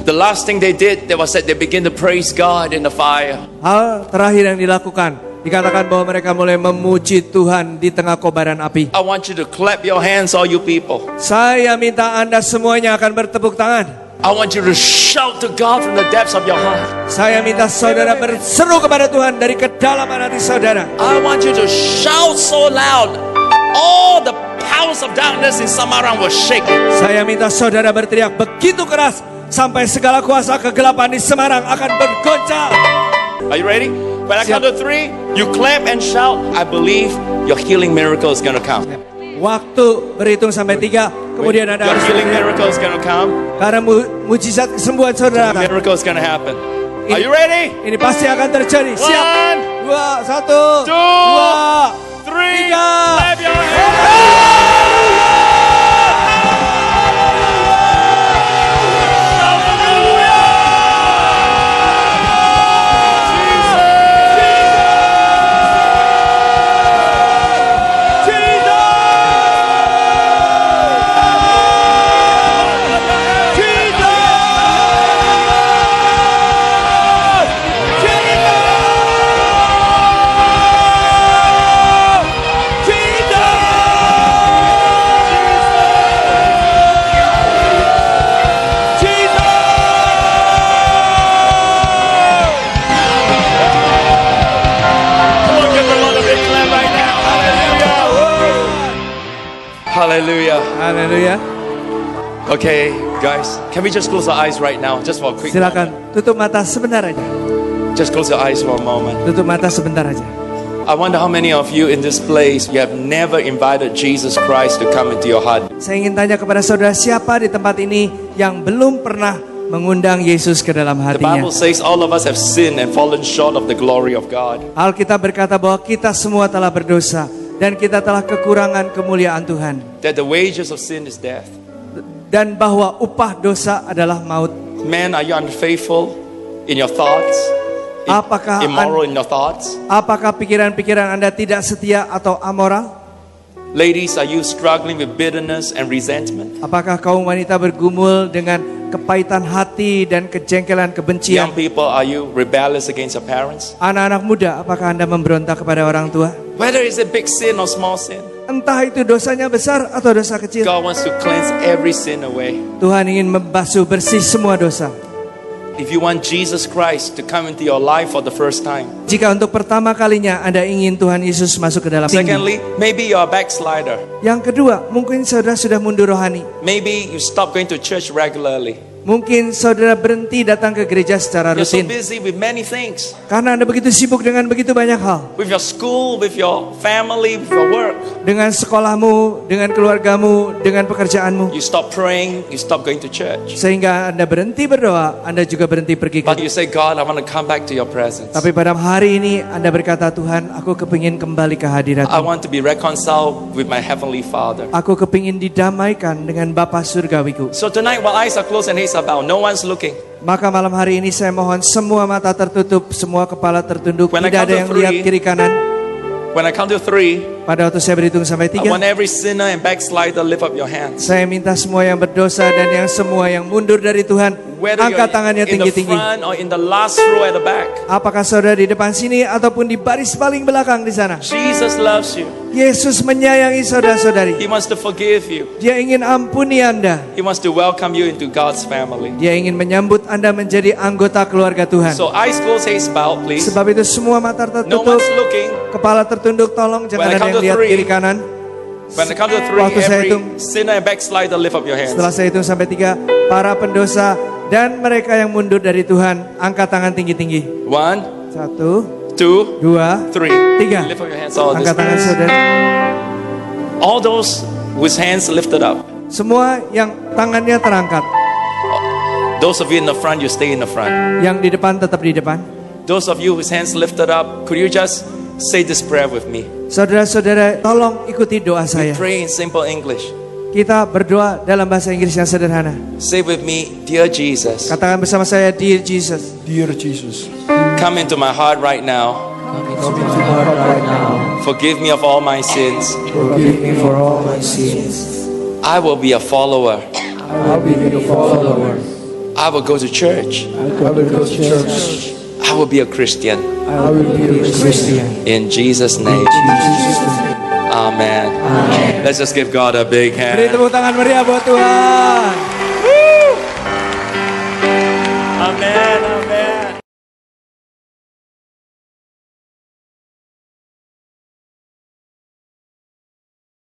The last thing they did, they was that they begin to praise God in the fire. Hal terakhir yang dilakukan, dikatakan bahwa mereka mulai memuji Tuhan di tengah kobaran api. I want you to clap your hands, all you people. Saya minta Anda semuanya akan bertepuk tangan. I want you to shout to God from the depths of your heart. Saya minta saudara berseru kepada Tuhan dari kedalaman hati saudara. I want you to shout so loud, all the powers of darkness in Samaran will shake. Saya minta saudara berteriak begitu keras sampai segala kuasa kegelapan di Semarang akan bergoncang. Are you ready? When I count to 3, you clap and shout. I believe your healing miracle is going to come. Waktu berhitung sampai 3, kemudian ada Your healing miracle is going to come. karena mujizat kesembuhan saudara. Miracle is going to happen. Are you ready? Ini pasti akan terjadi. Siap. 1, 2, 1, 2, 2, 3. 3. Clap your hands. Hallelujah. Haleluya. Okay, guys, can we just close our eyes right now? Just for a quick Silakan moment. tutup mata sebentar aja. Just close your eyes for a moment. Tutup mata sebentar aja. I wonder how many of you in this place, you have never invited Jesus Christ to come into your heart. Saya ingin tanya kepada saudara, siapa di tempat ini yang belum pernah mengundang Yesus ke dalam The hatinya? Bible says all of us have sinned and fallen short of the glory of God. Alkitab berkata bahwa kita semua telah berdosa dan kita telah kekurangan kemuliaan Tuhan. That the wages of sin is death. Dan bahwa upah dosa adalah maut. Man, are you unfaithful in your thoughts? Apakah Immoral in your thoughts? Apakah pikiran-pikiran Anda tidak setia atau amoral? Ladies, are you struggling with bitterness and resentment? Apakah kaum wanita bergumul dengan kepahitan hati dan kejengkelan kebencian? Young people, are you rebellious against your parents? Anak-anak muda, apakah Anda memberontak kepada orang tua? Whether it's a big sin or small sin, Entah itu dosanya besar atau dosa kecil, God wants to cleanse every sin away. Tuhan ingin membasuh bersih semua dosa. If you want Jesus Christ to come into your life for the first time. Jika untuk pertama kalinya Anda ingin Tuhan Yesus masuk ke dalam hidupmu. Secondly, maybe you're a backslider. Yang kedua, mungkin saudara sudah mundur rohani. Maybe you stop going to church regularly. Mungkin saudara berhenti datang ke gereja secara You're so rutin. busy with many things. Karena Anda begitu sibuk dengan begitu banyak hal. With your school, with your family, with your work. Dengan sekolahmu, dengan keluargamu, dengan pekerjaanmu. You stop praying, you stop going to church. Sehingga Anda berhenti berdoa, Anda juga berhenti pergi But ke. you say, God, I want to come back to your presence. Tapi pada hari ini Anda berkata, Tuhan, aku kepingin kembali ke I hadirat-Mu. want to be reconciled with my Heavenly Father. Aku kepingin didamaikan dengan Bapa surgawiku. So tonight, while eyes are closed and heads are bowed, no one's looking. Maka malam hari ini saya mohon semua mata tertutup, semua kepala tertunduk, When I tidak count ada to yang lihat three, kiri kanan. When I count to 3, Pada waktu saya berhitung sampai I want 3, every sinner and backslider lift up your hands. saya minta semua yang berdosa dan yang semua yang mundur dari Tuhan, Whether angkat you're tangannya in the tinggi-tinggi. front or in the last row at the back. Apakah saudara di depan sini ataupun di baris paling belakang di sana? Jesus loves you. Yesus menyayangi saudara-saudari. He wants to forgive you. Dia ingin ampuni Anda. He wants to welcome you into God's family. Dia ingin menyambut Anda menjadi anggota keluarga Tuhan. So eyes closed, heads bowed, please. Sebab itu semua mata No tertutup, one's looking. kepala tertunduk, tolong jangan When I ada count yang to lihat three, kiri kanan. When I count to 3, Waktu saya every hitung. sinner and backslider lift up your hands. Setelah saya hitung sampai 3, para pendosa dan mereka yang mundur dari Tuhan, angkat tangan tinggi-tinggi. 1, 1, 2, 2, 3. 3. Lift up your hands all this Angkat tangan place. saudara. All those whose hands lifted up. Semua yang tangannya terangkat. Those of you in the front, you stay in the front. Yang di depan tetap di depan. Those of you whose hands lifted up, could you just say this prayer with me? Saudara-saudara, tolong ikuti doa We saya. pray in simple English. Kita berdoa dalam bahasa Inggris yang sederhana. Say with me, Dear Jesus, Katakan bersama saya, Dear Jesus, Dear Jesus, come into my heart right now. come into my heart right now. Forgive me of all my sins. Forgive me for all my sins. I will be a follower. I will be your follower. I will go to church. I will go to church. I will be a Christian. I will be a Christian. In Jesus' name. Amen. Let's just give God a big Beri hand. tepuk tangan meriah buat Tuhan.